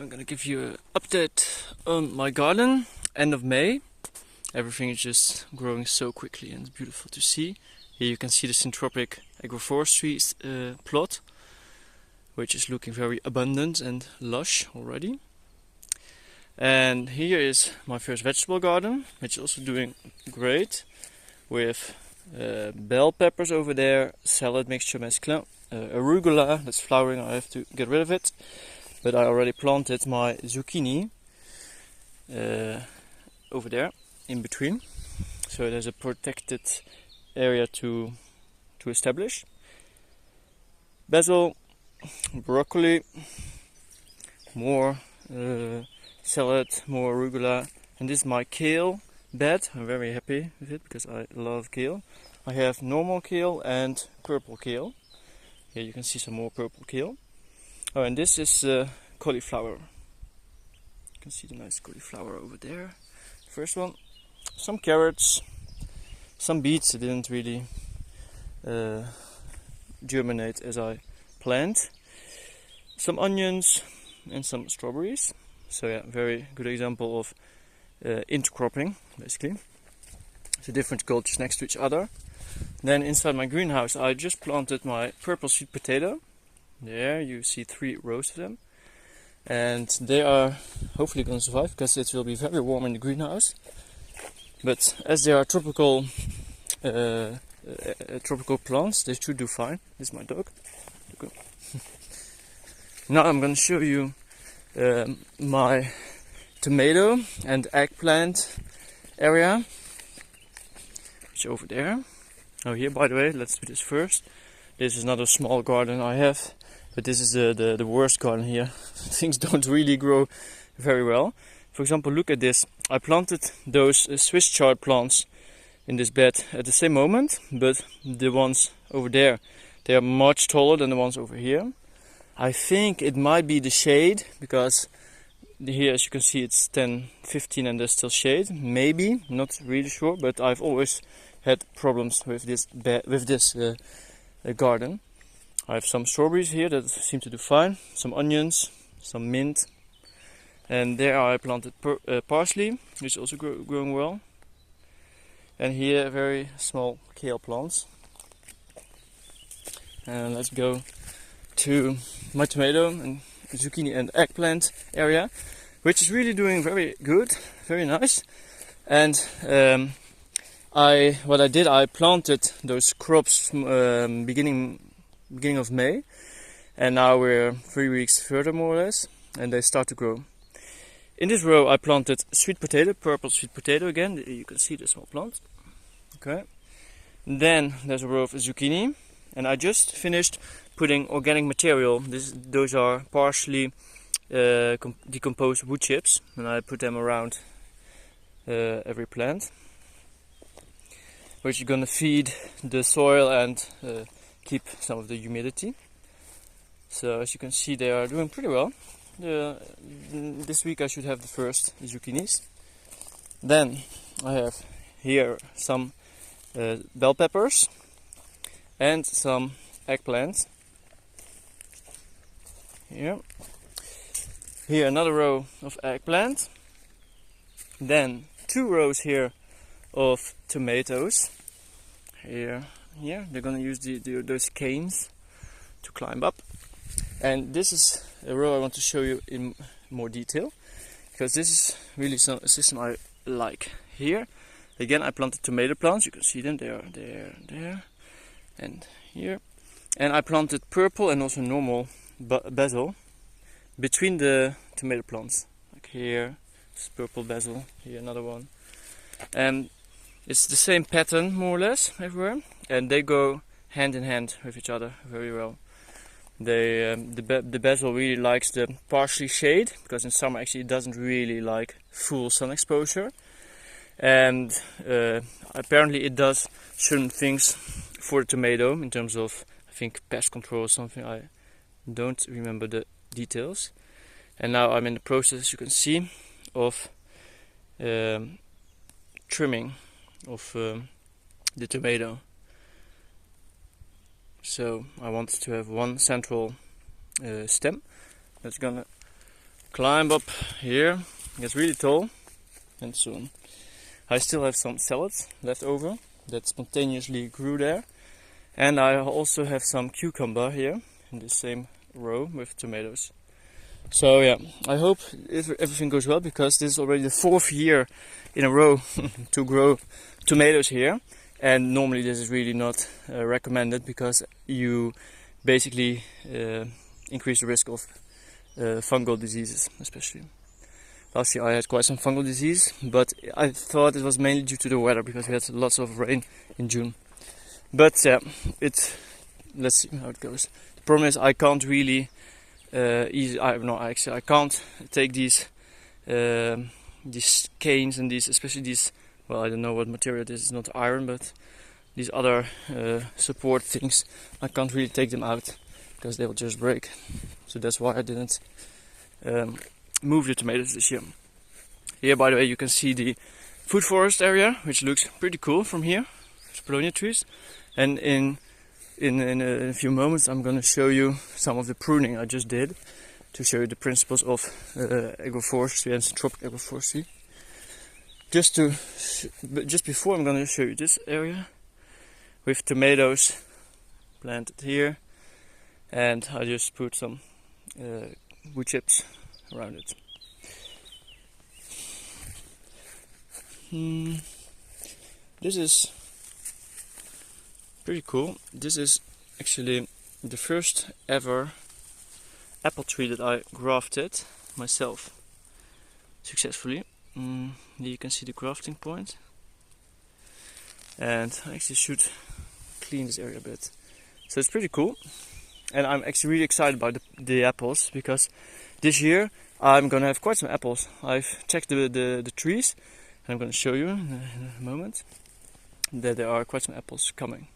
I'm gonna give you an update on my garden. End of May. Everything is just growing so quickly and it's beautiful to see. Here you can see the syntropic agroforestry plot, which is looking very abundant and lush already. And here is my first vegetable garden, which is also doing great, with bell peppers over there, salad mixture mesclun, arugula that's flowering. I have to get rid of it, but I already planted my zucchini over there in between, so there's a protected area to establish. Basil, broccoli, more salad, more arugula, and this is my kale bed. I'm very happy with it because I love kale. I have normal kale and purple kale. Here you can see some more purple kale. Oh, and this is cauliflower. You can see the nice cauliflower over there. First one. Some carrots, some beets that didn't really germinate as I planned. Some onions and some strawberries. So yeah, very good example of intercropping, basically. So different cultures next to each other. Then inside my greenhouse I just planted my purple sweet potato. There you see 3 rows of them. And they are hopefully going to survive because it will be very warm in the greenhouse. But as they are tropical plants, they should do fine. This is my dog. Now I'm going to show you my tomato and eggplant area, which is over there. Oh, here, by the way, let's do this first. This is another small garden I have, but this is the worst garden here. Things don't really grow very well. For example, look at this. I planted those Swiss chard plants in this bed at the same moment, but the ones over there, they are much taller than the ones over here. I think it might be the shade, because here, as you can see, it's 10, 15 and there's still shade. Maybe, not really sure, but I've always had problems with this garden. I have some strawberries here that seem to do fine, some onions, some mint, and there I planted parsley, which is also growing well. And here very small kale plants. And let's go to my tomato and zucchini and eggplant area, which is really doing very good, very nice. And what I did, I planted those crops beginning of May, and now we're 3 weeks further more or less, and they start to grow. In this row I planted sweet potato, purple sweet potato again. You can see the small plant. Okay. Then there's a row of zucchini, and I just finished putting organic material. Those are partially decomposed wood chips, and I put them around every plant, which is gonna feed the soil and keep some of the humidity. So as you can see, they are doing pretty well. This week I should have the first zucchinis. Then I have here some bell peppers and some eggplants. Here another row of eggplant. Then 2 rows here of tomatoes. Here they're gonna use those canes to climb up. And this is a row I want to show you in more detail, because this is really a system I like. Here again I planted tomato plants. You can see them. They are there and here. And I planted purple and also normal basil between the tomato plants. Like here, it's purple basil. Here another one. And it's the same pattern more or less everywhere, and they go hand in hand with each other very well. The basil really likes the partially shade, because in summer actually it doesn't really like full sun exposure, and apparently it does certain things for the tomato in terms of, I think, pest control or something. I don't remember the details. And now I'm in the process, as you can see, of trimming of the tomato. So I want to have one central stem that's gonna climb up here. It gets really tall, and soon. I still have some salads left over that spontaneously grew there, and I also have some cucumber here in the same row with tomatoes. So yeah, I hope everything goes well, because this is already the 4th year in a row to grow tomatoes here, and normally this is really not recommended, because you basically increase the risk of fungal diseases, especially. Last year I had quite some fungal disease, but I thought it was mainly due to the weather, because we had lots of rain in June. But yeah, let's see how it goes. The problem is I can't really I can't take these canes and these, especially these, well, I don't know what material this is, not iron, but these other support things, I can't really take them out, because they will just break. So that's why I didn't move the tomatoes this year. Here, by the way, you can see the food forest area, which looks pretty cool from here. It's Polonia trees, and in a few moments I'm going to show you some of the pruning I just did, to show you the principles of agroforestry and syntropic agroforestry. Just before, I'm going to show you this area with tomatoes planted here, and I just put some wood chips around it. This is pretty cool. This is actually the first ever apple tree that I grafted myself successfully. Here you can see the grafting point, and I actually should clean this area a bit. So it's pretty cool, and I'm actually really excited about the apples, because this year I'm gonna have quite some apples. I've checked the trees, and I'm gonna show you in a moment that there are quite some apples coming.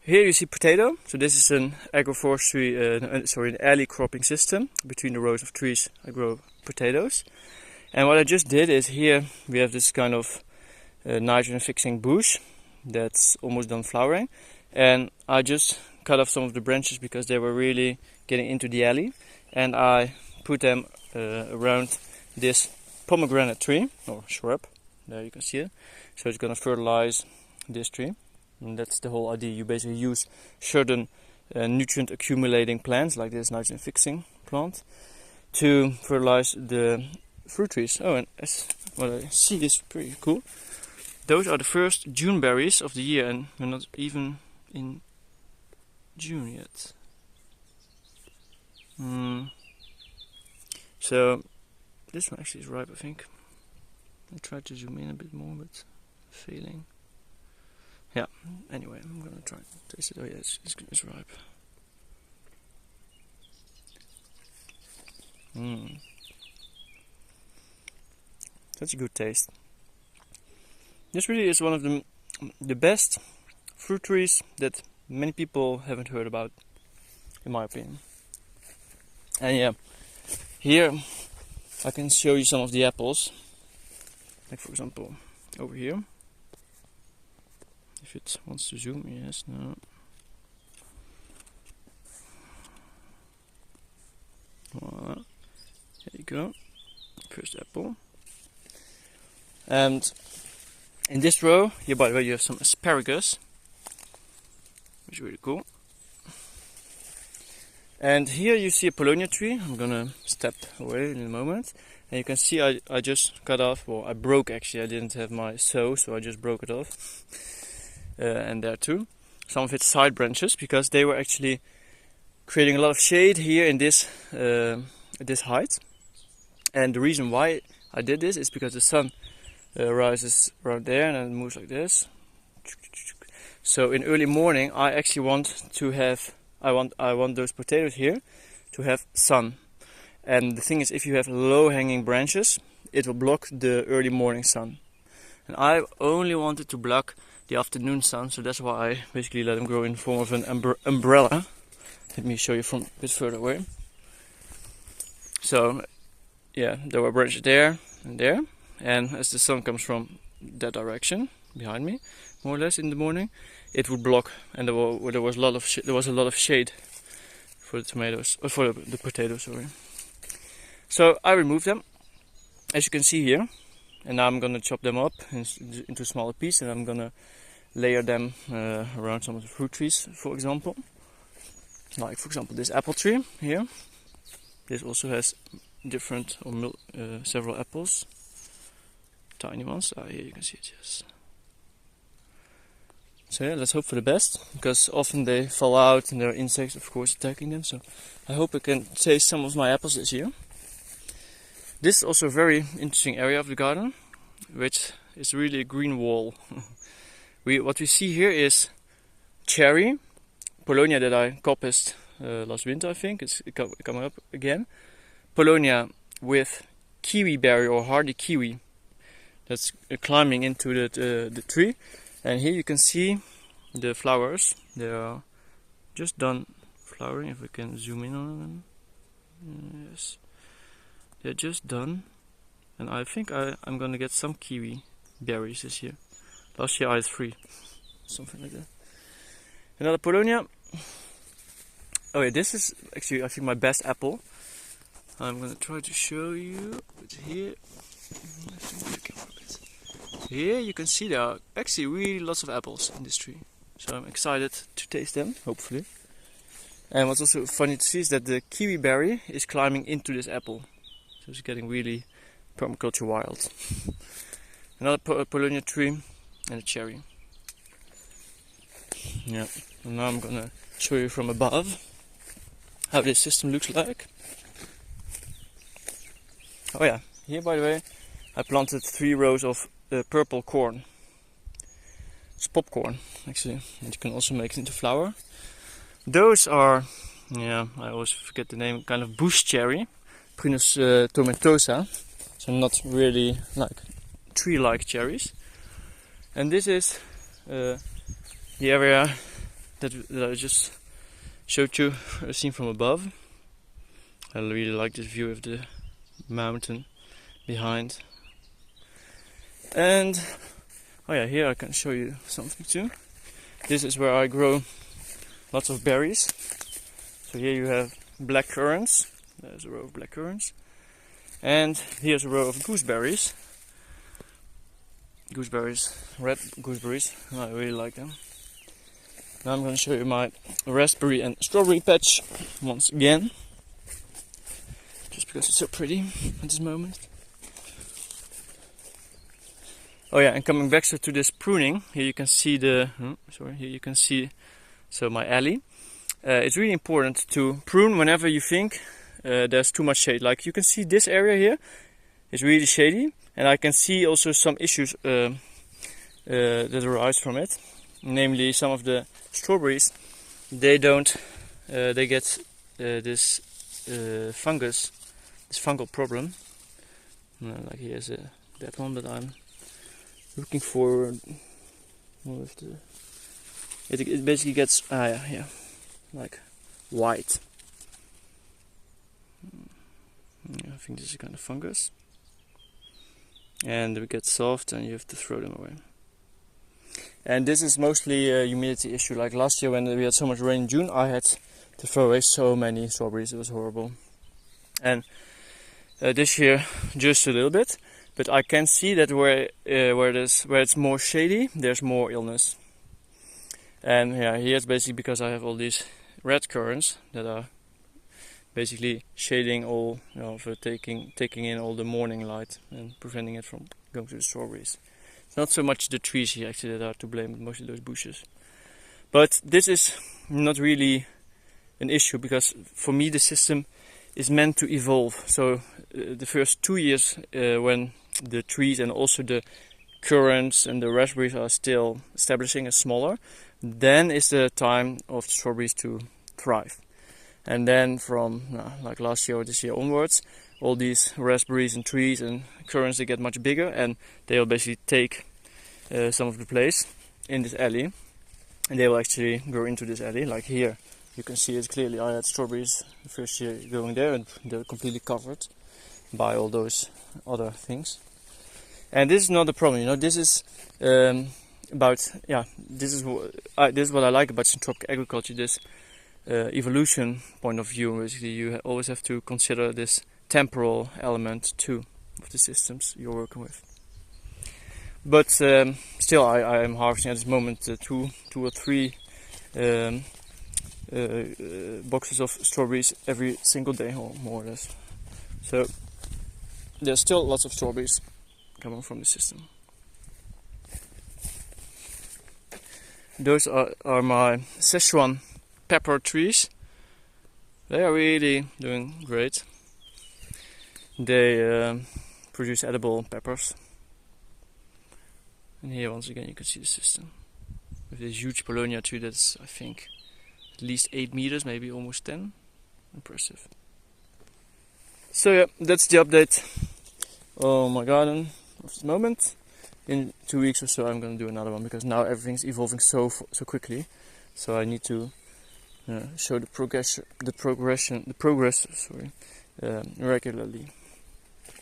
Here you see potato. So this is an agroforestry, an alley cropping system. Between the rows of trees I grow potatoes. And what I just did is, here we have this kind of nitrogen fixing bush that's almost done flowering. And I just cut off some of the branches, because they were really getting into the alley. And I put them around this pomegranate tree, or shrub. There you can see it. So it's gonna fertilize this tree. And that's the whole idea. You basically use certain nutrient accumulating plants, like this nitrogen fixing plant, to fertilize the fruit trees. Oh, and what I see is pretty cool. Those are the first June berries of the year, and we're not even in June yet. So this one actually is ripe, I think. I tried to zoom in a bit more, but failing. Yeah, anyway, I'm gonna try and taste it. Oh yeah, it's ripe. That's a good taste. This really is one of the best fruit trees that many people haven't heard about, in my opinion. And yeah, here I can show you some of the apples. Like, for example, over here. If it wants to zoom, yes, no. Voila. There you go. First apple. And in this row, here by the way, you have some asparagus, which is really cool. And here you see a Polonia tree. I'm gonna step away in a moment. And you can see I just cut off, well, I broke actually, I didn't have my saw, so I just broke it off. And there too, some of its side branches, because they were actually creating a lot of shade here in this this height. And the reason why I did this is because the sun rises around there and then it moves like this. So in early morning, I actually want to have I want those potatoes here to have sun. And the thing is, if you have low hanging branches, it will block the early morning sun. And I only wanted to block the afternoon sun, so that's why I basically let them grow in the form of an umbrella. Let me show you from a bit further away. So yeah, there were branches there and there, and as the sun comes from that direction behind me, more or less in the morning, it would block, and there was a lot of shade for the tomatoes, or for the potatoes, sorry. So I removed them, as you can see here, and now I'm gonna chop them up into smaller pieces, and I'm gonna layer them around some of the fruit trees, for example. Like for example this apple tree here. This also has different or several apples, tiny ones. Here you can see it, yes. So yeah, let's hope for the best, because often they fall out and there are insects, of course, attacking them. So I hope I can taste some of my apples this year. This is also a very interesting area of the garden, which is really a green wall. What we see here is cherry, Polonia that I coppiced last winter, I think. It's coming up again. Polonia with kiwi berry or hardy kiwi that's climbing into the tree. And here you can see the flowers. They are just done flowering, if we can zoom in on them. Yes, they're just done. And I think I'm gonna get some kiwi berries this year. Last year I had 3, something like that. Another Polonia. Oh yeah, this is actually I think my best apple. I'm gonna try to show you. It's here. Here you can see there are actually really lots of apples in this tree. So I'm excited to taste them, hopefully. And what's also funny to see is that the kiwi berry is climbing into this apple. So it's getting really permaculture wild. Another Polonia tree and a cherry. Yeah, and now I'm gonna show you from above how this system looks like. Oh yeah, here by the way I planted 3 rows of purple corn. It's popcorn actually, and you can also make it into flour. Those are, yeah, I always forget the name, kind of bush cherry, Prunus tomentosa. So not really like tree-like cherries. And this is the area that I just showed you, seen from above. I really like this view of the mountain behind. And oh yeah, here I can show you something too. This is where I grow lots of berries. So here you have black currants. There's a row of black currants. And here's a row of gooseberries. Red gooseberries. I really like them. Now I'm going to show you my raspberry and strawberry patch once again. Just because it's so pretty at this moment. Oh yeah, and coming back to this pruning, here you can see my alley. It's really important to prune whenever you think there's too much shade. Like you can see this area here is really shady, and I can see also some issues that arise from it. Namely, some of the strawberries, they get this fungus, this fungal problem. Like here's that one that I'm looking for. It basically gets like white. Yeah, I think this is a kind of fungus, and they get soft, and you have to throw them away. And this is mostly a humidity issue. Like last year when we had so much rain in June, I had to throw away so many strawberries. It was horrible. And this year just a little bit. But I can see that where it's more shady, there's more illness. And yeah, here it's basically because I have all these red currants that are basically shading all, for taking in all the morning light and preventing it from going to the strawberries. It's not so much the trees here actually that are to blame, but mostly those bushes. But this is not really an issue, because for me the system is meant to evolve. So the first 2 years when the trees and also the currants and the raspberries are still establishing as smaller, then is the time of the strawberries to thrive. And then from like last year or this year onwards, all these raspberries and trees and currants, they get much bigger, and they will basically take some of the place in this alley, and they will actually grow into this alley. Like here you can see it clearly. I had strawberries the first year going there, and they're completely covered by all those other things. And this is not a problem, this is this is what I like about syntropic agriculture, this evolution point of view. Basically, you always have to consider this temporal element too of the systems you're working with. But still, I am harvesting at this moment two or three boxes of strawberries every single day, more or less. So there's still lots of strawberries coming from the system. Those are my Szechuan pepper trees. They are really doing great. They produce edible peppers. And here once again you can see the system. With this huge Polonia tree that's, I think, at least 8 meters, maybe almost 10. Impressive. So yeah, that's the update on my garden of this moment. In 2 weeks or so I'm going to do another one, because now everything's evolving so quickly. So I need to show the progress regularly.